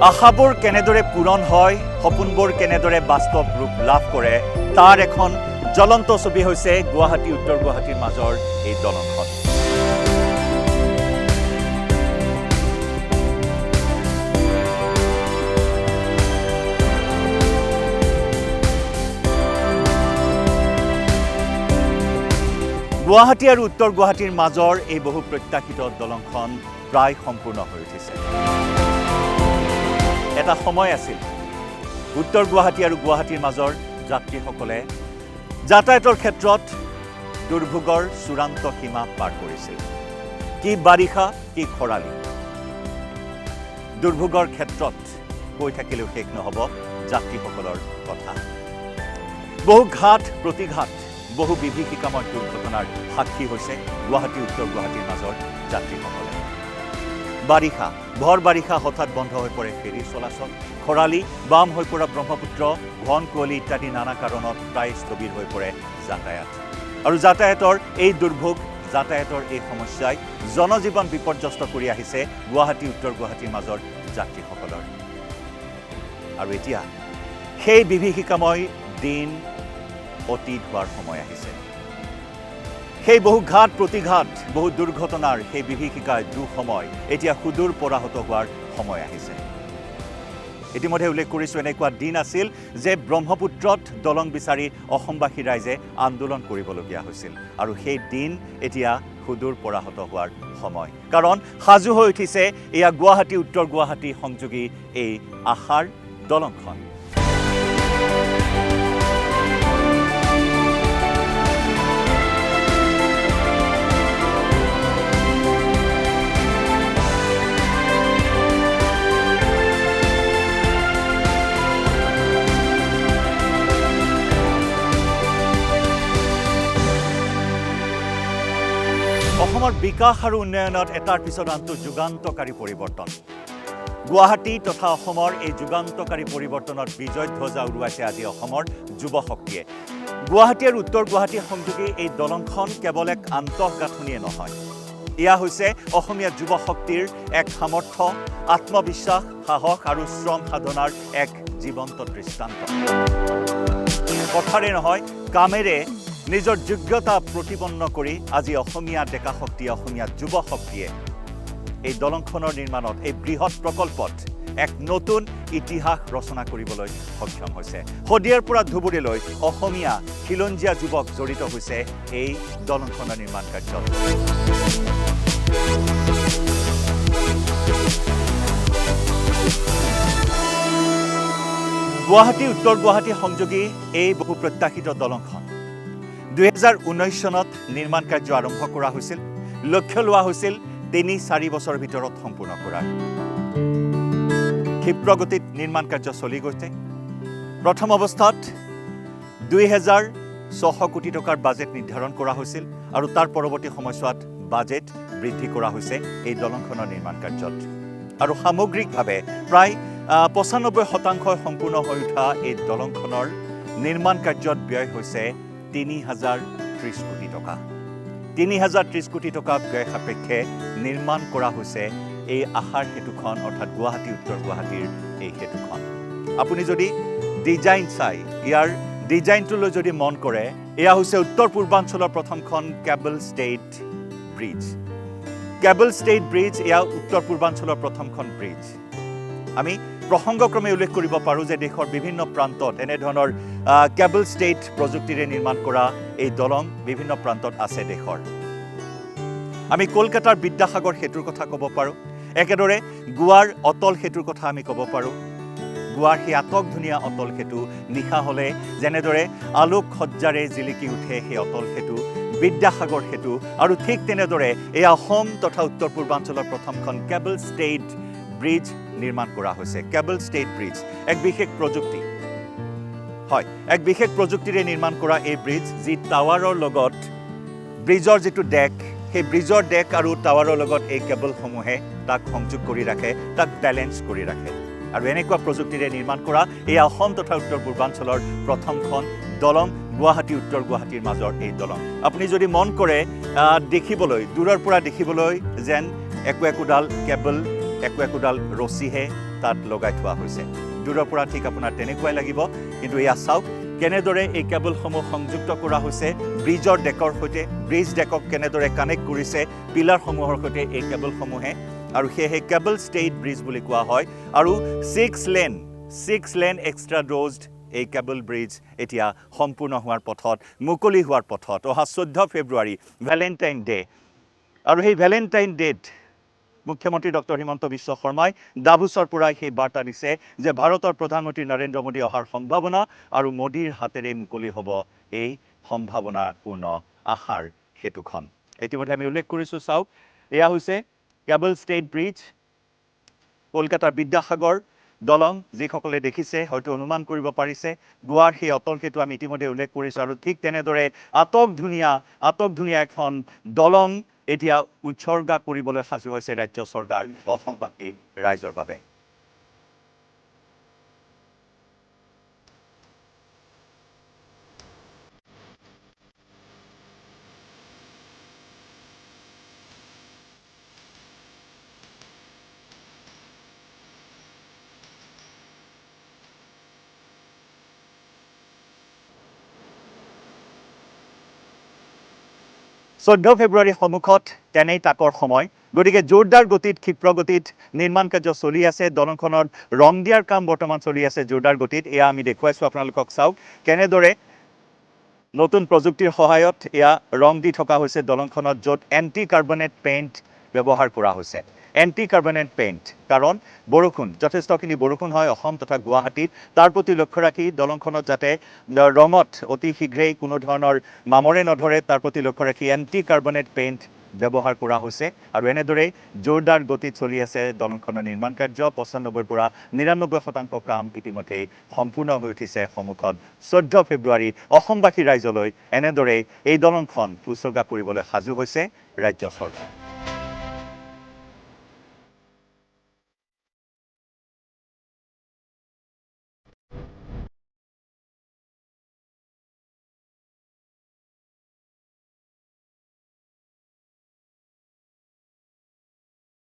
আশাবোৰ কেনেদৰে পূৰণ হয়, সপোনবোৰ কেনেদৰে বাস্তৱ ৰূপ লাভ কৰে, তাৰ এখন জ্বলন্ত ছবি হৈছে গুৱাহাটী উত্তৰ গুৱাহাটীৰ মাজৰ এই দলংখন। গুৱাহাটী আৰু উত্তৰ গুৱাহাটীৰ মাজৰ এই বহু প্ৰত্যাশিত দলংখন প্ৰায় সম্পূৰ্ণ হৈ উঠিছে। এটা সময় আছিল উত্তৰ গুৱাহাটী আৰু গুৱাহাটীৰ মাজৰ যাত্ৰীসকলে যাতায়াতৰ ক্ষেত্ৰত দুৰ্ভোগৰ চূড়ান্ত সীমা পাৰ কৰিছিল। কি বাৰিষা, কি খৰালি, দুৰ্ভোগৰ ক্ষেত্ৰত কৈ থাকিলেও শেষ নহ'ব যাত্ৰীসকলৰ কথা। বহু ঘাট প্ৰতিঘাট, বহু বিভীষিকাময় দুৰ্ঘটনাৰ সাক্ষী হৈছে গুৱাহাটী উত্তৰ গুৱাহাটীৰ মাজৰ যাত্ৰীসকলে। বাৰিষা, ভৰ বাৰিষা হঠাৎ বন্ধ হৈ পৰে ফেৰী চলাচল। খৰালি, বাম হৈ পৰা ব্ৰহ্মপুত্ৰ, ঘন কুঁৱলী ইত্যাদি নানা কাৰণত প্ৰায় স্থবিৰ হৈ পৰে যাতায়াত। আৰু যাতায়াতৰ এই দুৰ্ভোগ, যাতায়াতৰ এই সমস্যাই জনজীৱন বিপৰ্যস্ত কৰি আহিছে গুৱাহাটী উত্তৰ গুৱাহাটীৰ মাজৰ যাত্ৰীসকলৰ। আৰু এতিয়া সেই বিভীষিকাময় দিন অতীত হোৱাৰ সময় আহিছে। সেই বহু ঘাট প্ৰতিঘাট, বহু দুৰ্ঘটনাৰ সেই বিভীষিকাৰ দুঃসময় এতিয়া সুদূৰ পৰাহত হোৱাৰ সময় আহিছে। ইতিমধ্যে উল্লেখ কৰিছোঁ, এনেকুৱা দিন আছিল যে ব্ৰহ্মপুত্ৰত দলং বিচাৰি অসমবাসী ৰাইজে আন্দোলন কৰিবলগীয়া হৈছিল। আৰু সেই দিন এতিয়া সুদূৰ পৰাহত হোৱাৰ সময়। কাৰণ সাজু হৈ উঠিছে এয়া গুৱাহাটী উত্তৰ গুৱাহাটী সংযোগী এই আশাৰ দলংখন। অসমৰ বিকাশ আৰু উন্নয়নত এটাৰ পিছত আনটো যুগান্তকাৰী পৰিৱৰ্তন। গুৱাহাটী তথা অসমৰ এই যুগান্তকাৰী পৰিৱৰ্তনত বিজয় ধ্বজা উৰুৱাইছে আজি অসমৰ যুৱ শক্তিয়ে। গুৱাহাটী আৰু উত্তৰ গুৱাহাটী সংযোগী এই দলংখন কেৱল এক আন্তঃগাঁথনিয়ে নহয়, এয়া হৈছে অসমীয়া যুৱ শক্তিৰ এক সামৰ্থ্য, আত্মবিশ্বাস, সাহস আৰু শ্ৰম সাধনাৰ এক জীৱন্ত দৃষ্টান্ত। কথাৰে নহয়, কামেৰে নিজৰ যোগ্যতা প্ৰতিপন্ন কৰি আজি অসমীয়া ডেকা শক্তিয়ে, অসমীয়া যুৱ শক্তিয়ে এই দলংখনৰ নিৰ্মাণত, এই বৃহৎ প্ৰকল্পত এক নতুন ইতিহাস ৰচনা কৰিবলৈ সক্ষম হৈছে। শদিয়াৰ পৰা ধুবুৰীলৈ অসমীয়া খিলঞ্জীয়া যুৱক জড়িত হৈছে এই দলংখনৰ নিৰ্মাণ কাৰ্যত। গুৱাহাটী উত্তৰ গুৱাহাটী সংযোগী এই বহু প্ৰত্যাশিত দলংখন 2019 চনত নিৰ্মাণ কাৰ্য আৰম্ভ কৰা হৈছিল। লক্ষ্য লোৱা হৈছিল 3-4 বছৰৰ ভিতৰত সম্পূৰ্ণ কৰাৰ। ক্ষিপ্ৰগতিত নিৰ্মাণ কাৰ্য চলি গৈছে। প্ৰথম অৱস্থাত 2600 কোটি টকাৰ বাজেট নিৰ্ধাৰণ কৰা হৈছিল আৰু তাৰ পৰৱৰ্তী সময়ছোৱাত বাজেট বৃদ্ধি কৰা হৈছে এই দলংখনৰ নিৰ্মাণ কাৰ্যত। আৰু সামগ্ৰিকভাৱে প্ৰায় 95% সম্পূৰ্ণ হৈ উঠা এই দলংখনৰ নিৰ্মাণ কাৰ্যত ব্যয় হৈছে 3030 কোটি টকা। 3030 কোটি টকা ব্যয় সাপেক্ষে নিৰ্মাণ কৰা হৈছে এই আশাৰ সেতুখন, অৰ্থাৎ গুৱাহাটী উত্তৰ গুৱাহাটীৰ এই সেতুখন। আপুনি যদি ডিজাইন চাই, ইয়াৰ ডিজাইনটোলৈ যদি মন কৰে, এয়া হৈছে উত্তৰ পূৰ্বাঞ্চলৰ প্ৰথমখন কেবল ষ্টেড ব্ৰিজ। কেবল ষ্টেড ব্ৰিজ, এয়া উত্তৰ পূৰ্বাঞ্চলৰ প্ৰথমখন ব্ৰিজ। আমি প্ৰসংগক্ৰমে উল্লেখ কৰিব পাৰোঁ যে দেশৰ বিভিন্ন প্ৰান্তত এনেধৰণৰ কেবল ষ্টেড প্ৰযুক্তিৰে নিৰ্মাণ কৰা এই দলং বিভিন্ন প্ৰান্তত আছে দেশৰ। আমি কলকাতাৰ বিদ্যাসাগৰ সেতুৰ কথা ক'ব পাৰোঁ। একেদৰে গোৱাৰ অটল সেতুৰ কথা আমি ক'ব পাৰোঁ। গোৱাৰ সেই আটক ধুনীয়া অটল সেতু, নিশা হ'লে যেনেদৰে আলোক সজ্জাৰে জিলিকি উঠে সেই অটল সেতু, বিদ্যাসাগৰ সেতু। আৰু ঠিক তেনেদৰে এই অসম তথা উত্তৰ পূৰ্বাঞ্চলৰ প্ৰথমখন কেবল ষ্টেড ব্ৰিজ নিৰ্মাণ কৰা হৈছে। কেবল ষ্টেড ব্ৰিজ এক বিশেষ প্ৰযুক্তি, হয়, এক বিশেষ প্ৰযুক্তিৰে নিৰ্মাণ কৰা এই ব্ৰিজ, যি টাৱাৰৰ লগত ব্ৰিজৰ যিটো ডেক, সেই ব্ৰিজৰ ডেক আৰু টাৱাৰৰ লগত এই কেবলসমূহে তাক সংযোগ কৰি ৰাখে, তাক বেলেঞ্চ কৰি ৰাখে। আৰু এনেকুৱা প্ৰযুক্তিৰে নিৰ্মাণ কৰা এই অসম তথা উত্তৰ পূৰ্বাঞ্চলৰ প্ৰথমখন দলং গুৱাহাটী উত্তৰ গুৱাহাটীৰ মাজৰ এই দলং। আপুনি যদি মন কৰে, দেখিবলৈ, দূৰৰ পৰা দেখিবলৈ যেন একোডাল কেবল, একোডাল ৰছীহে তাত লগাই থোৱা হৈছে। দূৰৰ পৰা ঠিক আপোনাৰ তেনেকুৱাই লাগিব, কিন্তু এয়া চাওক কেনেদৰে এই কেবলসমূহ সংযুক্ত কৰা হৈছে ব্ৰিজৰ ডেকৰ সৈতে, ব্ৰিজ ডেকক কেনেদৰে কানেক্ট কৰিছে পিলাৰসমূহৰ সৈতে এই কেবলসমূহে, আৰু সেয়েহে কেবল ষ্টেইড ব্ৰিজ বুলি কোৱা হয়। আৰু 6 লেন এক্সট্ৰা ড'জড এই কেবল ব্ৰিজ এতিয়া সম্পূৰ্ণ হোৱাৰ পথত, মুকলি হোৱাৰ পথত। অহা 14 ফেব্ৰুৱাৰী ভেলেণ্টাইন ডে, আৰু সেই ভেলেণ্টাইন ডেত মুখ্যমন্ত্ৰী ডক্টৰ হিমন্ত বিশ্ব শৰ্মাই ডাভোছৰ পৰাই সেই বাৰ্তা দিছে যে ভাৰতৰ প্ৰধানমন্ত্ৰী নৰেন্দ্ৰ মোদী অহাৰ সম্ভাৱনা, আৰু মোদীৰ হাতেৰে মুকলি হ'ব এই সম্ভাৱনাপূৰ্ণ আশাৰ সেতুখন। ইতিমধ্যে আমি উল্লেখ কৰিছোঁ, চাওক এয়া হৈছে কেবল ষ্টেইড ব্ৰিজ, কলকাতাৰ বিদ্যাসাগৰ দলং। যিসকলে দেখিছে হয়তো অনুমান কৰিব পাৰিছে গোৱাৰ সেই অটল সেতু আমি ইতিমধ্যে উল্লেখ কৰিছোঁ, আৰু ঠিক তেনেদৰে আটক ধুনীয়া এখন দলং এতিয়া উৎসৰ্গা কৰিবলৈ সাজু হৈছে ৰাজ্য চৰকাৰ অসমবাসী ৰাইজৰ বাবে। 14 ফেব্ৰুৱাৰী সন্মুখত তেনেই তাকৰ সময়, গতিকে জোৰদাৰ গতিত ক্ষিপ্ৰ গতিত নিৰ্মাণ কাৰ্য চলি আছে। দলংখনত ৰং দিয়াৰ কাম বৰ্তমান চলি আছে জোৰদাৰ গতিত। এয়া আমি দেখুৱাইছোঁ আপোনালোকক, চাওক কেনেদৰে নতুন প্ৰযুক্তিৰ সহায়ত এয়া ৰং দি থকা হৈছে দলংখনত, য'ত এণ্টি কাৰ্বনেট পেইণ্ট ব্যৱহাৰ কৰা হৈছে। এণ্টি কাৰ্বনেট পেইণ্ট কাৰণ যথেষ্টখিনি বৰষুণ হয় অসম তথা গুৱাহাটীত, তাৰ প্ৰতি লক্ষ্য ৰাখি দলংখনত যাতে ৰঙত অতি শীঘ্ৰেই কোনো ধৰণৰ মামৰে নধৰে তাৰ প্ৰতি লক্ষ্য ৰাখি এণ্টি কাৰ্বনেট পেইণ্ট ব্যৱহাৰ কৰা হৈছে। আৰু এনেদৰেই জোৰদাৰ গতিত চলি আছে দলংখনৰ নিৰ্মাণ কাৰ্য। 95 পৰা 99% কাম ইতিমধ্যেই সম্পূৰ্ণ হৈ উঠিছে সন্মুখত। 14 ফেব্ৰুৱাৰী অসমবাসী ৰাইজলৈ এনেদৰেই এই দলংখন উৎসৰ্গা কৰিবলৈ সাজু হৈছে ৰাজ্য চৰকাৰ।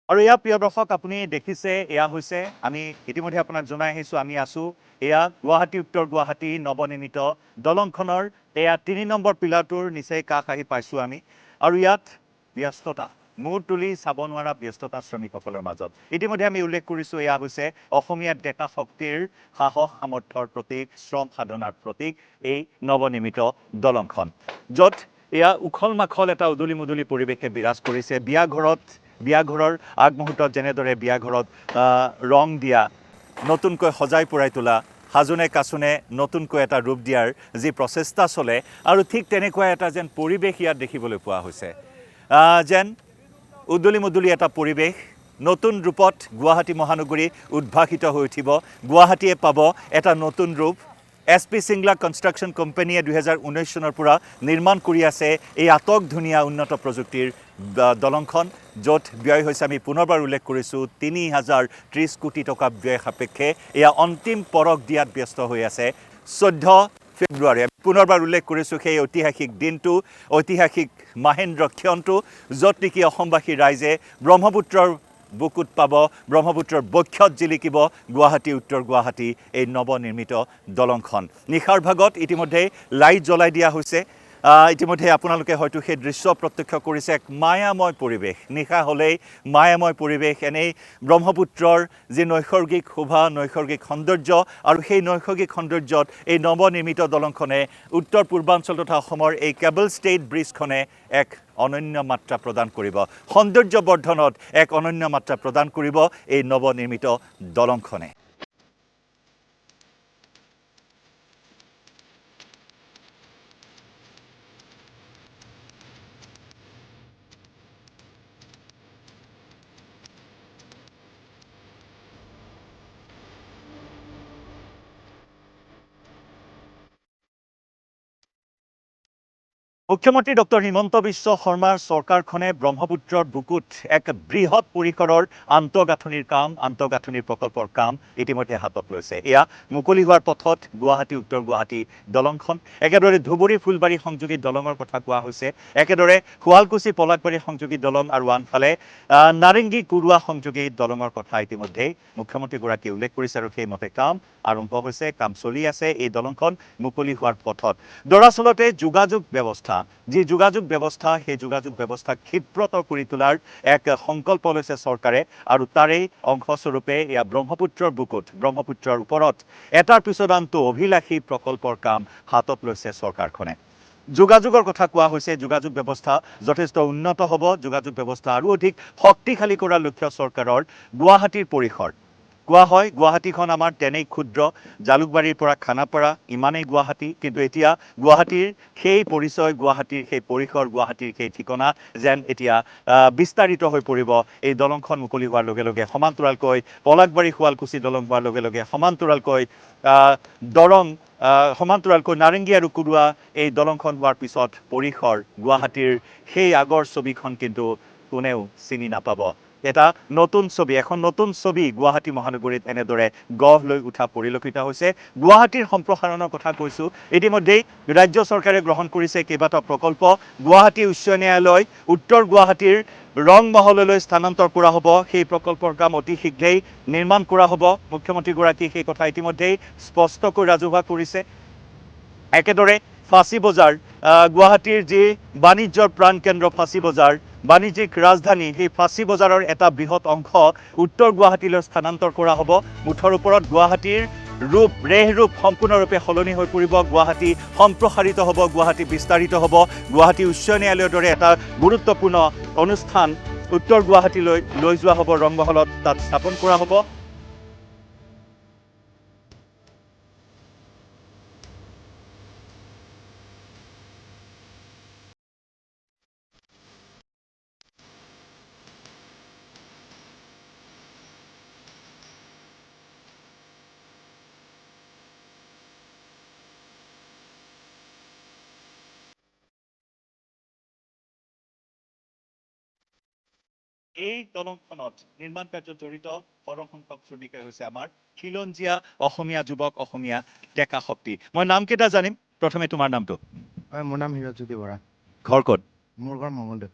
আৰু এয়া প্ৰিয় দৰ্শক, আপুনি দেখিছে এয়া হৈছে, আমি ইতিমধ্যে আপোনাক জনাই আহিছোঁ, আমি আছোঁ এয়া গুৱাহাটী উত্তৰ গুৱাহাটী নৱনিৰ্মিত দলংখনৰ এয়া 3 নম্বৰ পিলাৰটোৰ নিচেই কাষ আহি পাইছোঁ আমি। আৰু ইয়াত ব্যস্ততা, মূৰ তুলি চাব নোৱাৰা ব্যস্ততা শ্ৰমিকসকলৰ মাজত। ইতিমধ্যে আমি উল্লেখ কৰিছোঁ এয়া হৈছে অসমীয়া ডেকা শক্তিৰ সাহস সামৰ্থ্যৰ প্ৰতীক, শ্ৰম সাধনাৰ প্ৰতীক এই নৱনিৰ্মিত দলংখন, য'ত এয়া উখল মাখল এটা উদুলি মুদুলি পৰিৱেশে বিৰাজ কৰিছে। বিয়াঘৰৰ আগমুহূৰ্তত যেনেদৰে বিয়াঘৰত ৰং দিয়া, নতুনকৈ সজাই পৰাই তোলা, সাজোনে কাচোনে নতুনকৈ এটা ৰূপ দিয়াৰ যি প্ৰচেষ্টা চলে, আৰু ঠিক তেনেকুৱা এটা যেন পৰিৱেশ ইয়াত দেখিবলৈ পোৱা হৈছে। যেন উদুলি মুদুলি এটা পৰিৱেশ, নতুন ৰূপত গুৱাহাটী মহানগৰী উদ্ভাসিত হৈ উঠিব। গুৱাহাটীয়ে পাব এটা নতুন ৰূপ। SP Singla কনষ্ট্ৰাকশ্যন কোম্পানীয়ে 2019 চনৰ পৰা নিৰ্মাণ কৰি আছে এই আটক ধুনীয়া উন্নত প্ৰযুক্তিৰ দলংখন, য'ত ব্যয় হৈছে, আমি পুনৰবাৰ উল্লেখ কৰিছোঁ, 3030 কোটি টকা ব্যয় সাপেক্ষে এয়া অন্তিম পৰখ দিয়াত ব্যস্ত হৈ আছে। 14 ফেব্ৰুৱাৰী আমি পুনৰবাৰ উল্লেখ কৰিছোঁ সেই ঐতিহাসিক দিনটো, ঐতিহাসিক মাহেন্দ্ৰ ক্ষণটো, য'ত নেকি অসমবাসী ৰাইজে ব্ৰহ্মপুত্ৰৰ বুকুত পাব, ব্ৰহ্মপুত্ৰৰ বক্ষত জিলিকিব গুৱাহাটী উত্তৰ গুৱাহাটী এই নৱনিৰ্মিত দলংখন। নিশাৰ ভাগত ইতিমধ্যেই লাইট জ্বলাই দিয়া হৈছে। ইতিমধ্যে আপোনালোকে হয়তো সেই দৃশ্য প্ৰত্যক্ষ কৰিছে, এক মায়াময় পৰিৱেশ। নিশা হ'লেই মায়াময় পৰিৱেশ, এনেই ব্ৰহ্মপুত্ৰৰ যি নৈসৰ্গিক শোভা, নৈসৰ্গিক সৌন্দৰ্য, আৰু সেই নৈসৰ্গিক সৌন্দৰ্যত এই নৱনিৰ্মিত দলংখনে উত্তৰ পূৰ্বাঞ্চল তথা অসমৰ এই কেবল ষ্টেইড ব্ৰিজখনে এক অনন্য মাত্ৰা প্ৰদান কৰিব, সৌন্দৰ্য বৰ্ধনত এক অনন্য মাত্ৰা প্ৰদান কৰিব এই নৱনিৰ্মিত দলংখনে। মুখ্যমন্ত্ৰী ডক্টৰ হিমন্ত বিশ্ব শৰ্মাৰ চৰকাৰখনে ব্ৰহ্মপুত্ৰৰ বুকুত এক বৃহৎ পৰিসৰৰ আন্তঃগাঁথনিৰ প্ৰকল্পৰ কাম ইতিমধ্যে হাতত লৈছে। এয়া মুকলি হোৱাৰ পথত গুৱাহাটী উত্তৰ গুৱাহাটী দলংখন, একেদৰে ধুবুৰী ফুলবাৰী সংযোগী দলঙৰ কথা কোৱা হৈছে, একেদৰে শুৱালকুছি পলাকবাৰী সংযোগী দলং আৰু আনফালে নাৰেংগী কুৰুৱা সংযোগী দলঙৰ কথা ইতিমধ্যেই মুখ্যমন্ত্ৰীগৰাকীয়ে উল্লেখ কৰিছে আৰু সেইমতে কাম আৰম্ভ হৈছে, কাম চলি আছে। এই দলংখন মুকলি হোৱাৰ পথত দৰাচলতে যোগাযোগ ব্যৱস্থা, যি যোগাযোগ ব্যৱস্থা, সেই যোগাযোগ ব্যৱস্থা ক্ষিপ্ৰতৰ কৰি তোলাৰ এক সংকল্প লৈছে চৰকাৰে আৰু তাৰেই অংশস্বৰূপে এয়া ব্ৰহ্মপুত্ৰৰ বুকুত, ব্ৰহ্মপুত্ৰৰ ওপৰত এটাৰ পিছত আনটো অভিলাষী প্ৰকল্পৰ কাম হাতত লৈছে চৰকাৰখনে। যোগাযোগৰ কথা কোৱা হৈছে, যোগাযোগ ব্যৱস্থা যথেষ্ট উন্নত হ'ব, যোগাযোগ ব্যৱস্থা আৰু অধিক শক্তিশালী কৰাৰ লক্ষ্য চৰকাৰৰ। গুৱাহাটীৰ পৰিসৰ কোৱা হয়, গুৱাহাটীখন আমাৰ তেনেই ক্ষুদ্ৰ, জালুকবাৰীৰ পৰা খানাপাৰা ইমানেই গুৱাহাটী, কিন্তু এতিয়া গুৱাহাটীৰ সেই পৰিচয়, গুৱাহাটীৰ সেই পৰিসৰ, গুৱাহাটীৰ সেই ঠিকনা যেন এতিয়া বিস্তাৰিত হৈ পৰিব এই দলংখন মুকলি হোৱাৰ লগে লগে। সমান্তৰালকৈ পলাকবাৰী শুৱালকুছি দলং হোৱাৰ লগে লগে সমান্তৰালকৈ সমান্তৰালকৈ নাৰেংগী আৰু কুৰুৱা এই দলংখন হোৱাৰ পিছত পৰিসৰ গুৱাহাটীৰ সেই আগৰ ছবিখন কিন্তু কোনেও চিনি নাপাব। এটা নতুন ছবি, এখন নতুন ছবি গুৱাহাটী মহানগৰীত এনেদৰে গঢ় লৈ উঠা পৰিলক্ষিত হৈছে। গুৱাহাটীৰ সম্প্ৰসাৰণৰ কথা কৈছোঁ, ইতিমধ্যেই ৰাজ্য চৰকাৰে গ্ৰহণ কৰিছে কেইবাটাও প্ৰকল্প। গুৱাহাটী উচ্চ ন্যায়ালয় উত্তৰ গুৱাহাটীৰ ৰংমহললৈ স্থানান্তৰ কৰা হ'ব, সেই প্ৰকল্পৰ কাম অতি শীঘ্ৰেই নিৰ্মাণ কৰা হ'ব। মুখ্যমন্ত্ৰীগৰাকীয়ে সেই কথা ইতিমধ্যেই স্পষ্টকৈ ৰাজহুৱা কৰিছে। একেদৰে ফাঁচী বজাৰ, গুৱাহাটীৰ যি বাণিজ্যৰ প্ৰাণকেন্দ্ৰ ফাঁচী বজাৰ, বাণিজ্যিক ৰাজধানী, সেই ফাঁচী বজাৰৰ এটা বৃহৎ অংশ উত্তৰ গুৱাহাটীলৈ স্থানান্তৰ কৰা হ'ব। মুঠৰ ওপৰত গুৱাহাটীৰ ৰেহ-ৰূপ সম্পূৰ্ণৰূপে সলনি হৈ পৰিব, গুৱাহাটী সম্প্ৰসাৰিত হ'ব, গুৱাহাটী বিস্তাৰিত হ'ব। গুৱাহাটী উচ্চ ন্যায়ালয়ৰ দৰে এটা গুৰুত্বপূৰ্ণ অনুষ্ঠান উত্তৰ গুৱাহাটীলৈ লৈ যোৱা হ'ব, ৰংমহলত তাত স্থাপন কৰা হ'ব। এই দলংখনত নিৰ্মাণ কাৰ্যত জড়িত সৰহ সংখ্যক শ্ৰমিকে হৈছে আমাৰ খিলঞ্জীয়া অসমীয়া যুৱক, অসমীয়া ডেকা শক্তি। মই নামকেইটা জানিম, প্ৰথমে তোমাৰ নামটো? মোৰ নাম হীৰকজ্যোতি বৰা। ঘৰ ক'ত? মোৰ ঘৰ মঙলদৈ।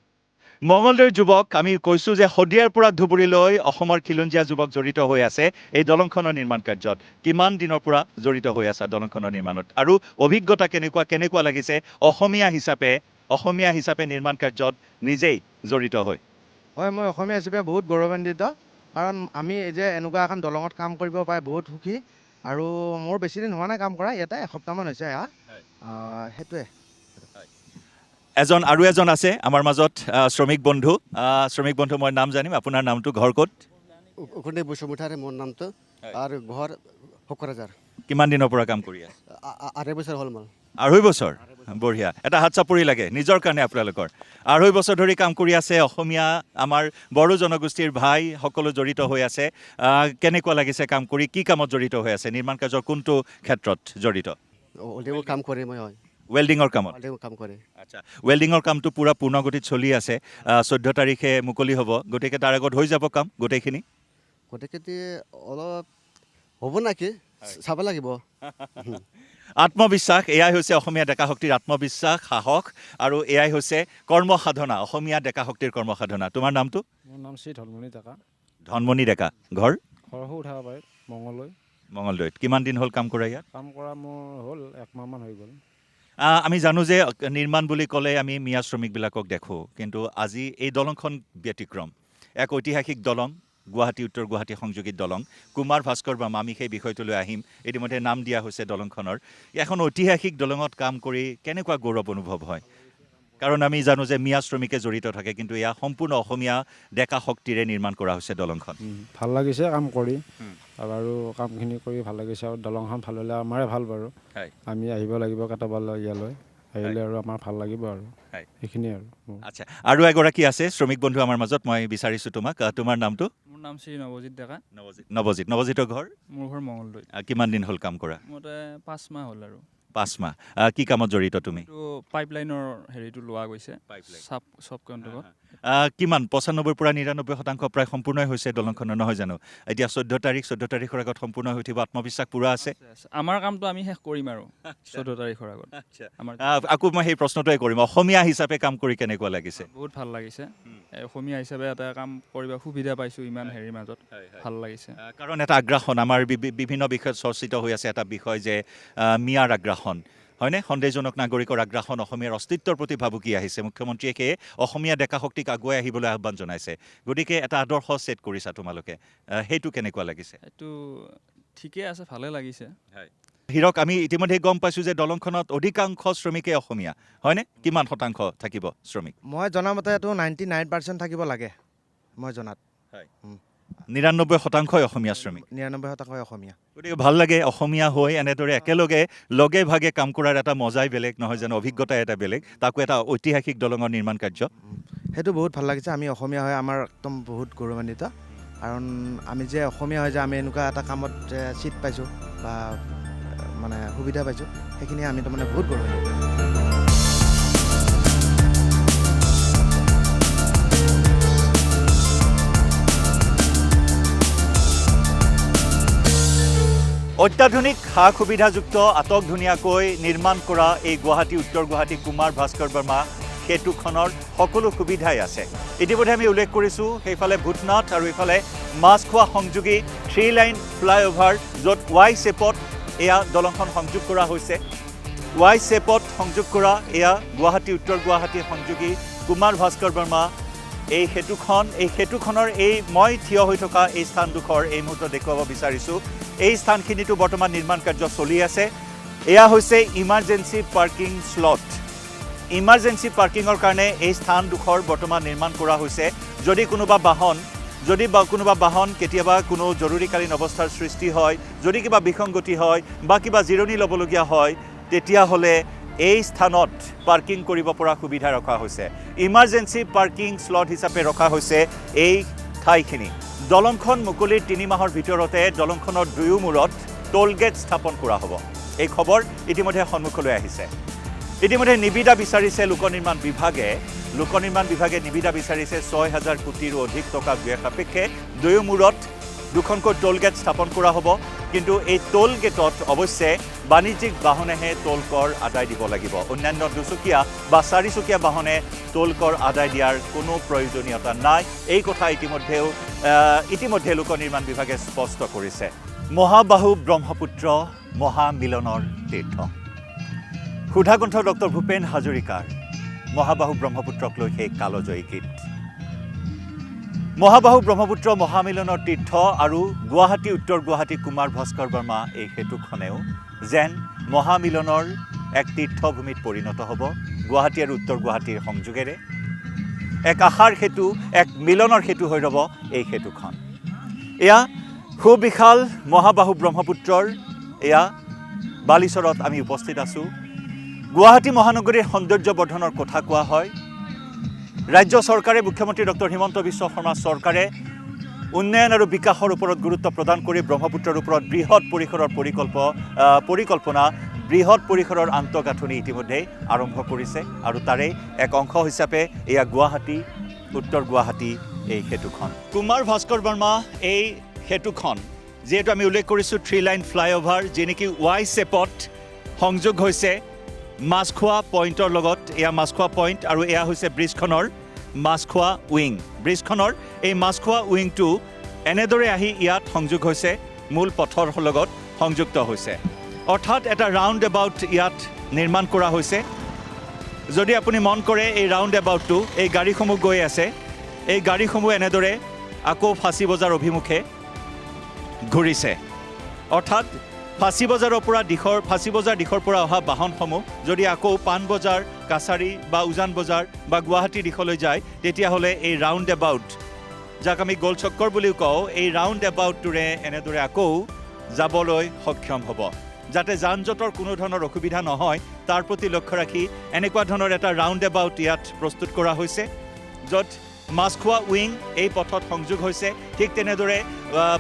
মঙলদৈৰ যুৱক, আমি কৈছোঁ যে শদিয়াৰ পৰা ধুবুৰীলৈ অসমৰ খিলঞ্জীয়া যুৱক জড়িত হৈ আছে এই দলংখনৰ নিৰ্মাণ কাৰ্যত। কিমান দিনৰ পৰা জড়িত হৈ আছে দলংখনৰ নিৰ্মাণত, আৰু অভিজ্ঞতা কেনেকুৱা লাগিছে অসমীয়া হিচাপে নিৰ্মাণ কাৰ্যত নিজেই জড়িত হৈ? হয়, মই অসমীয়া হিচাপে বহুত গৌৰৱান্বিত, কাৰণ আমি যে এনেকুৱা এখন দলঙত কাম কৰিব পাই বহুত সুখী। আৰু মোৰ বেছি দিন হোৱা নাই কাম কৰা, ইয়াতে এসপ্তাহমান হৈছে। সেইটোৱে। আৰু এজন আছে আমাৰ মাজত, শ্ৰমিক বন্ধু। মই নাম জানিম, আপোনাৰ নামটো, ঘৰ ক'ত? উকন্দি বসুমতাৰী মোৰ নামটো, আৰু ঘৰ শুক্ৰাঝাৰ। কিমান দিনৰ পৰা কাম কৰি আছে? 2.5 বছৰ হ'ল মোৰ। 2.5 বছৰ? বঢ়িয়া, এটা হাত চাপৰি লাগে নিজৰ কাৰণে আপোনালোকৰ। 2.5 বছৰ ধৰি কাম কৰি আছে, অসমীয়া আমাৰ বড়ো জনগোষ্ঠীৰ ভাই সকলো জড়িত হৈ আছে। কেনেকুৱা লাগিছে কাম কৰি? কি কামত জড়িত হৈ আছে? নিৰ্মাণ কাৰ্যৰ কোনটো ক্ষেত্ৰত জড়িত? ৱেল্ডিঙৰ কাম কৰি মই। হয়, ৱেল্ডিঙৰ কামত? কাম কৰে। আচ্ছা, ৱেল্ডিঙৰ কামটো পূৰা পূৰ্ণগতিত চলি আছে। 14 তাৰিখে মুকলি হ'ব, গতিকে তাৰ আগত হৈ যাব কাম গোটেইখিনি? গোটেইখিনি অলপ হ'ব নেকি, চাব লাগিব। আত্মবিশ্বাস, এয়াই হৈছে অসমীয়া ডেকা শক্তিৰ আত্মবিশ্বাস, সাহস, আৰু এয়াই হৈছে কৰ্মসাধনা, অসমীয়া ডেকা শক্তিৰ কৰ্মসাধনা। তোমাৰ নামটো? মোৰ নাম শ্ৰী ধনমণি ডেকা। ধনমণি ডেকা, ঘৰ? ঘৰহো উঠাব পাৰে, মঙলদৈত। কিমান দিন হ'ল কাম কৰা ইয়াত? কাম কৰা মোৰ হ'ল 1 মাহমান হৈ গ'ল। আমি জানো যে নিৰ্মাণ বুলি ক'লে আমি মিয়া শ্ৰমিকবিলাকক দেখোঁ, কিন্তু আজি এই দলংখন ব্যতিক্ৰম। এক ঐতিহাসিক দলং, গুৱাহাটী উত্তৰ গুৱাহাটী সংযোগী দলং, কুমাৰ ভাস্কৰ বৰ্মা, আমি সেই বিষয়টোলৈ আহিম। ইতিমধ্যে নাম দিয়া হৈছে দলংখনৰ। এখন ঐতিহাসিক দলঙত কাম কৰি কেনেকুৱা গৌৰৱ অনুভৱ হয়? কাৰণ আমি জানো যে মিয়া শ্ৰমিকে জড়িত থাকে, কিন্তু এয়া সম্পূৰ্ণ অসমীয়া ডেকা শক্তিৰে নিৰ্মাণ কৰা হৈছে দলংখন। ভাল লাগিছে কাম কৰি, আৰু কামখিনি কৰি ভাল লাগিছে। আৰু দলংখন ভাল হ'লে আমাৰে ভাল বাৰু। আমি আহিব লাগিব কেতিয়াবা ইয়ালৈ, আহিলে আৰু আমাৰ ভাল লাগিব আৰু সেইখিনিয়ে আৰু। আচ্ছা, আৰু এগৰাকী আছে শ্ৰমিক বন্ধু আমাৰ মাজত, মই বিচাৰিছোঁ তোমাক। তোমাৰ নামটো? মোৰ নাম শ্ৰী নৱজিৎ ডেকা। নৱজিৎৰ ঘৰ? মোৰ ঘৰ মঙলদৈ। কিমান দিন হ'ল কাম কৰা? মোৰ 5 মাহ হ'ল আৰু। 5 মাহ কি কামত জড়িত তুমি এইটো পাইপলাইনৰ হেৰিটো লোৱা গৈছে চব অন্তৰ্গত কিমান 95 পৰা 99% প্ৰায় সম্পূৰ্ণই হৈছে দলংখনৰ নহয় জানো এতিয়া 14 তাৰিখৰ আগত সম্পূৰ্ণ হৈ উঠিব আত্মবিশ্বাস পুৰা আছে আমাৰ কামটো আমি শেষ কৰিম আৰু 14 তাৰিখৰ আগত আমাৰ আকৌ মই সেই প্ৰশ্নটোৱে কৰিম অসমীয়া হিচাপে কাম কৰি কেনেকুৱা লাগিছে বহুত ভাল লাগিছে অসমীয়া হিচাপে এটা কাম কৰিব সুবিধা পাইছোঁ ইমান হেৰিৰ মাজত ভাল লাগিছে কাৰণ এটা আগ্ৰাসন আমাৰ বিভিন্ন বিষয়ত চৰ্চিত হৈ আছে এটা বিষয় যে মিয়াৰ আগ্ৰাসন হয়নে সন্দেহজনক নাগৰিকৰ আগ্ৰাসন অসমীয়াৰ অস্তিত্বৰ প্ৰতি ভাবুকি আহিছে মুখ্যমন্ত্ৰীয়ে সেয়ে অসমীয়া ডেকা শক্তিক আগুৱাই আহিবলৈ আহ্বান জনাইছে গতিকে এটা আদৰ্শ ছেট কৰিছা তোমালোকে সেইটো কেনেকুৱা লাগিছে এইটো ঠিকে আছে ভালে লাগিছে হীৰক আমি ইতিমধ্যে গম পাইছোঁ যে দলংখনত অধিকাংশ শ্ৰমিকে অসমীয়া হয়নে কিমান শতাংশ থাকিব শ্ৰমিক মই জনামতে এইটো 99% থাকিব লাগে মই জনাত 99% অসমীয়া শ্ৰমিক 99% অসমীয়া গতিকে ভাল লাগে অসমীয়া হৈ এনেদৰে একেলগে লগে ভাগে কাম কৰাৰ এটা মজাই বেলেগ নহয় জানো অভিজ্ঞতা এটা বেলেগ তাকো এটা ঐতিহাসিক দলঙৰ নিৰ্মাণ কাৰ্য সেইটো বহুত ভাল লাগিছে আমি অসমীয়া হৈ আমাৰ একদম বহুত গৌৰৱান্বিত কাৰণ আমি যে অসমীয়া হৈ যে আমি এনেকুৱা এটা কামত চিট পাইছোঁ বা মানে সুবিধা পাইছোঁ সেইখিনি আমি তাৰমানে বহুত গৌৰৱান্বিত অত্যাধুনিক সা সুবিধাযুক্ত আটকধুনীয়াকৈ নিৰ্মাণ কৰা এই গুৱাহাটী উত্তৰ গুৱাহাটী কুমাৰ ভাস্কৰ বৰ্মা সেতুখনৰ সকলো সুবিধাই আছে ইতিমধ্যে আমি উল্লেখ কৰিছোঁ সেইফালে ভূতনাথ আৰু এইফালে মাছখোৱা সংযোগী 3 লাইন ফ্লাইঅভাৰ য'ত ৱাই শেপত এয়া দলংখন সংযোগ কৰা হৈছে ৱাই শেপত সংযোগ কৰা এয়া গুৱাহাটী উত্তৰ গুৱাহাটী সংযোগী কুমাৰ ভাস্কৰ বৰ্মা এই সেতুখনৰ এই মই থিয় হৈ থকা এই স্থানডোখৰ এই মুহূৰ্তত দেখুৱাব বিচাৰিছোঁ এই স্থানখিনিতো বৰ্তমান নিৰ্মাণ কাৰ্য চলি আছে এয়া হৈছে ইমাৰ্জেঞ্চি পাৰ্কিং স্লট ইমাৰ্জেঞ্চি পাৰ্কিঙৰ কাৰণে এই স্থানডোখৰ বৰ্তমান নিৰ্মাণ কৰা হৈছে যদি কোনোবা বাহন কেতিয়াবা কোনো জৰুৰীকালীন অৱস্থাৰ সৃষ্টি হয় যদি কিবা বিসংগতি হয় বা কিবা জিৰণি ল'বলগীয়া হয় তেতিয়াহ'লে এই স্থানত পাৰ্কিং কৰিব পৰা সুবিধা ৰখা হৈছে ইমাৰ্জেঞ্চি পাৰ্কিং স্লট হিচাপে ৰখা হৈছে এই ঠাইখিনি দলংখন মুকলিৰ 3 মাহৰ ভিতৰতে দলংখনৰ দুয়ো মূৰত টোল গেট স্থাপন কৰা হ'ব এই খবৰ ইতিমধ্যে সন্মুখলৈ আহিছে ইতিমধ্যে নিবিদা বিচাৰিছে লোক নিৰ্মাণ বিভাগে নিবিদা বিচাৰিছে 6,000 কোটিৰো অধিক টকা ব্যয় সাপেক্ষে দুয়ো মূৰত দুখনকৈ টোল গেট স্থাপন কৰা হ'ব কিন্তু এই টোল গেটত অৱশ্যে বাণিজ্যিক বাহনেহে টোল কৰ আদায় দিব লাগিব অন্যান্য দুচকীয়া বা চাৰিচকীয়া বাহনে টোল কৰ আদায় দিয়াৰ কোনো প্ৰয়োজনীয়তা নাই এই কথা ইতিমধ্যে লোক নিৰ্মাণ বিভাগে স্পষ্ট কৰিছে মহাবাহু ব্ৰহ্মপুত্ৰ মহামিলনৰ তীৰ্থ সুধাকণ্ঠ ডক্টৰ ভূপেন হাজৰিকাৰ মহাবাহু ব্ৰহ্মপুত্ৰক লৈ সেই কালজয়ী গীত মহাবাহু ব্ৰহ্মপুত্ৰ মহামিলনৰ তীৰ্থ আৰু গুৱাহাটী উত্তৰ গুৱাহাটী কুমাৰ ভাস্কৰ বৰ্মা এই সেতুখনেও যেন মহামিলনৰ এক তীৰ্থভূমিত পৰিণত হ'ব গুৱাহাটী আৰু উত্তৰ গুৱাহাটীৰ সংযোগেৰে এক আশাৰ সেতু এক মিলনৰ সেতু হৈ ৰ'ব এই সেতুখন এয়া সুবিশাল মহাবাহু ব্ৰহ্মপুত্ৰৰ এয়া বালিচৰত আমি উপস্থিত আছোঁ গুৱাহাটী মহানগৰীৰ সৌন্দৰ্য বৰ্ধনৰ কথা কোৱা হয় ৰাজ্য চৰকাৰে মুখ্যমন্ত্ৰী ডক্টৰ হিমন্ত বিশ্ব শৰ্মা চৰকাৰে উন্নয়ন আৰু বিকাশৰ ওপৰত গুৰুত্ব প্ৰদান কৰি ব্ৰহ্মপুত্ৰৰ ওপৰত বৃহৎ পৰিকল্পনা বৃহৎ পৰিসৰৰ আন্তঃগাঁথনি ইতিমধ্যে আৰম্ভ কৰিছে আৰু তাৰে এক অংশ হিচাপে এয়া গুৱাহাটী উত্তৰ গুৱাহাটী এই সেতুখন কুমাৰ ভাস্কৰ বৰ্মা এই সেতুখন যিহেতু আমি উল্লেখ কৰিছোঁ 3 লাইন ফ্লাইঅভাৰ যি নেকি ৱাই শেপত সংযোগ হৈছে মাছখোৱা পইণ্টৰ লগত এয়া মাছখোৱা পইণ্ট আৰু এয়া হৈছে ব্ৰিজখনৰ মাছখোৱা উইং ব্ৰিজখনৰ এই মাছখোৱা উইংটো এনেদৰে আহি ইয়াত সংযোগ হৈছে মূল পথৰ লগত সংযুক্ত হৈছে অৰ্থাৎ এটা ৰাউণ্ড এবাউট ইয়াত নিৰ্মাণ কৰা হৈছে যদি আপুনি মন কৰে এই ৰাউণ্ড এবাউটটো এই গাড়ীসমূহ গৈ আছে এই গাড়ীসমূহ এনেদৰে আকৌ ফাঁচী বজাৰ অভিমুখে ঘূৰিছে অৰ্থাৎ ফাঁচী বজাৰ দিশৰ পৰা অহা বাহনসমূহ যদি আকৌ পাণবজাৰ কাছাৰী বা উজান বজাৰ বা গুৱাহাটী দিশলৈ যায় তেতিয়াহ'লে এই ৰাউণ্ড এবাউট যাক আমি গোল চক্কৰ বুলিও কওঁ এই ৰাউণ্ড এবাউটটোৰে এনেদৰে আকৌ যাবলৈ সক্ষম হ'ব যাতে যান জঁটৰ কোনো ধৰণৰ অসুবিধা নহয় তাৰ প্ৰতি লক্ষ্য ৰাখি এনেকুৱা ধৰণৰ এটা ৰাউণ্ড এবাউট ইয়াত প্ৰস্তুত কৰা হৈছে য'ত মাছখোৱা উইং এই পথত সংযোগ হৈছে ঠিক তেনেদৰে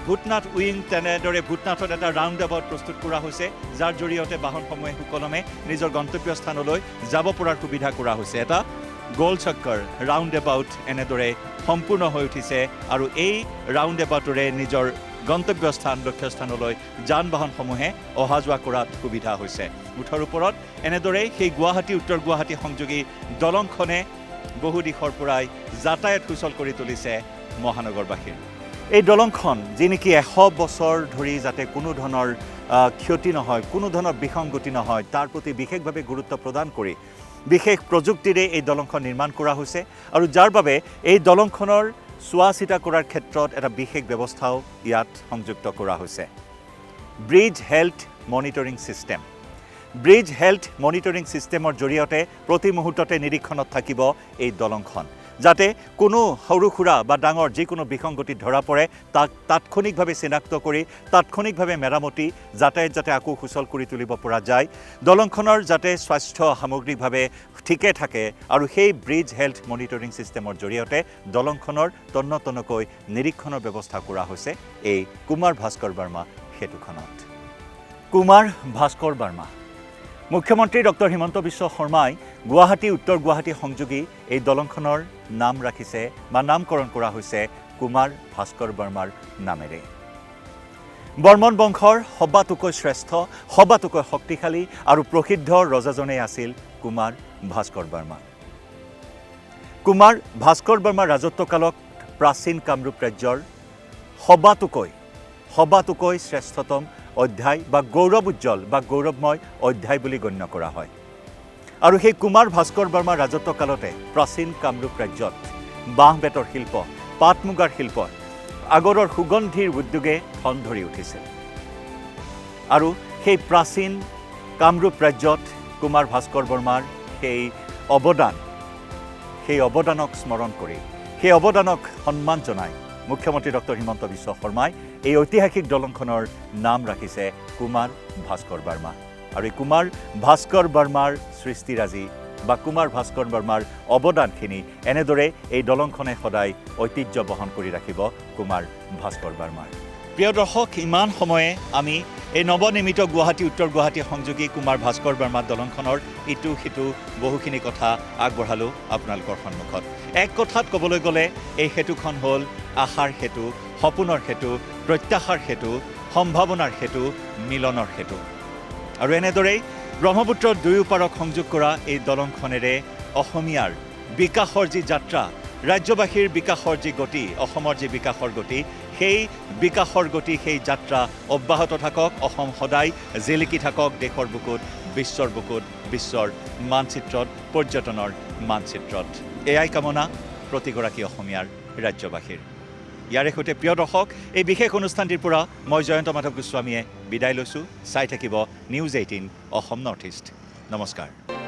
ভূতনাথ উইং তেনেদৰে ভূতনাথত এটা ৰাউণ্ড এবাউট প্ৰস্তুত কৰা হৈছে যাৰ জৰিয়তে বাহনসমূহে সুকলমে নিজৰ গন্তব্য স্থানলৈ যাব পৰাৰ সুবিধা কৰা হৈছে এটা গোল চক্কৰ ৰাউণ্ড এবাউট এনেদৰে সম্পূৰ্ণ হৈ উঠিছে আৰু এই ৰাউণ্ড এবাউটৰে নিজৰ গন্তব্যস্থান লক্ষ্যস্থানলৈ যান বাহনসমূহে অহা যোৱা কৰাত সুবিধা হৈছে মুঠৰ ওপৰত এনেদৰে সেই গুৱাহাটী উত্তৰ গুৱাহাটী সংযোগী দলংখনে বহু দিশৰ পৰাই যাতায়াত সুচল কৰি তুলিছে মহানগৰবাসীৰ এই দলংখন যি নেকি 100 বছৰ ধৰি যাতে কোনো ধৰণৰ ক্ষতি নহয় কোনো ধৰণৰ বিসংগতি নহয় তাৰ প্ৰতি বিশেষভাৱে গুৰুত্ব প্ৰদান কৰি বিশেষ প্ৰযুক্তিৰে এই দলংখন নিৰ্মাণ কৰা হৈছে আৰু যাৰ বাবে এই দলংখনৰ চোৱা চিতা কৰাৰ ক্ষেত্ৰত এটা বিশেষ ব্যৱস্থাও ইয়াত সংযুক্ত কৰা হৈছে bridge health monitoring system bridge health monitoring ছিষ্টেমৰ জৰিয়তে প্ৰতি মুহূৰ্ততে নিৰীক্ষণত থাকিব এই দলংখন যাতে কোনো সৰু সুৰা বা ডাঙৰ যিকোনো বিসংগতি ধৰা পৰে তাক তাৎক্ষণিকভাৱে চিনাক্ত কৰি তাৎক্ষণিকভাৱে মেৰামতি যাতায়াত যাতে আকৌ সুচল কৰি তুলিব পৰা যায় দলংখনৰ যাতে স্বাস্থ্য সামগ্ৰিকভাৱে ঠিকে থাকে আৰু সেই ব্ৰিজ হেল্থ মনিটৰিং ছিষ্টেমৰ জৰিয়তে দলংখনৰ তন্নতন্নকৈ নিৰীক্ষণৰ ব্যৱস্থা কৰা হৈছে এই কুমাৰ ভাস্কৰ বৰ্মা সেতুখনত কুমাৰ ভাস্কৰ বৰ্মা মুখ্যমন্ত্ৰী ডক্টৰ হিমন্ত বিশ্ব শৰ্মাই গুৱাহাটী উত্তৰ গুৱাহাটী সংযোগী এই দলংখনৰ নাম ৰাখিছে বা নামকৰণ কৰা হৈছে কুমাৰ ভাস্কৰ বৰ্মাৰ নামেৰে বৰ্মন বংশৰ সবাতোকৈ শ্ৰেষ্ঠ সবাতোকৈ শক্তিশালী আৰু প্ৰসিদ্ধ ৰজাজনেই আছিল কুমাৰ ভাস্কৰ বৰ্মা কুমাৰ ভাস্কৰ বৰ্মাৰ ৰাজত্বকালত প্ৰাচীন কামৰূপ ৰাজ্যৰ সবাতোকৈ শ্ৰেষ্ঠতম অধ্যায় বা গৌৰৱ উজ্জ্বল বা গৌৰৱময় অধ্যায় বুলি গণ্য কৰা হয় আৰু সেই কুমাৰ ভাস্কৰ বৰ্মাৰ ৰাজত্বকালতে প্ৰাচীন কামৰূপ ৰাজ্যত বাঁহ বেতৰ শিল্প পাট মুগাৰ শিল্প আগৰৰ সুগন্ধিৰ উদ্যোগে ঠন ধৰি উঠিছিল আৰু সেই প্ৰাচীন কামৰূপ ৰাজ্যত কুমাৰ ভাস্কৰ বৰ্মাৰ সেই অৱদানক স্মৰণ কৰি সেই অৱদানক সন্মান জনাই মুখ্যমন্ত্ৰী ডক্টৰ হিমন্ত বিশ্ব শৰ্মাই এই ঐতিহাসিক দলংখনৰ নাম ৰাখিছে কুমাৰ ভাস্কৰ বৰ্মা আৰু এই কুমাৰ ভাস্কৰ বৰ্মাৰ সৃষ্টিৰাজি বা কুমাৰ ভাস্কৰ বৰ্মাৰ অৱদানখিনি এনেদৰে এই দলংখনে সদায় ঐতিহ্য বহন কৰি ৰাখিব কুমাৰ ভাস্কৰ বৰ্মাৰ প্ৰিয় দৰ্শক ইমান সময়ে আমি এই নৱনিৰ্মিত গুৱাহাটী উত্তৰ গুৱাহাটী সংযোগী কুমাৰ ভাস্কৰ বৰ্মা দলংখনৰ ইটো সিটো বহুখিনি কথা আগবঢ়ালোঁ আপোনালোকৰ সন্মুখত এক কথাত ক'বলৈ গ'লে এই সেতুখন হ'ল আশাৰ সেতু সপোনৰ সেতু প্ৰত্যাশাৰ সেতু সম্ভাৱনাৰ সেতু মিলনৰ সেতু আৰু এনেদৰেই ব্ৰহ্মপুত্ৰৰ দুয়োপাৰক সংযোগ কৰা এই দলংখনেৰে অসমীয়াৰ বিকাশৰ যি যাত্ৰা ৰাজ্যবাসীৰ বিকাশৰ যি গতি অসমৰ যি বিকাশৰ গতি সেই বিকাশৰ গতি সেই যাত্ৰা অব্যাহত থাকক অসম সদায় জিলিকি থাকক দেশৰ বুকুত বিশ্বৰ মানচিত্ৰত পৰ্যটনৰ মানচিত্ৰত এয়াই কামনা প্ৰতিগৰাকী অসমীয়াৰ ৰাজ্যবাসীৰ ইয়াৰে সৈতে প্ৰিয় দৰ্শক এই বিশেষ অনুষ্ঠানটিৰ পৰা মই জয়ন্ত মাধৱ গোস্বামীয়ে বিদায় লৈছোঁ চাই থাকিব নিউজ 18 অসম নৰ্থ ইষ্ট নমস্কাৰ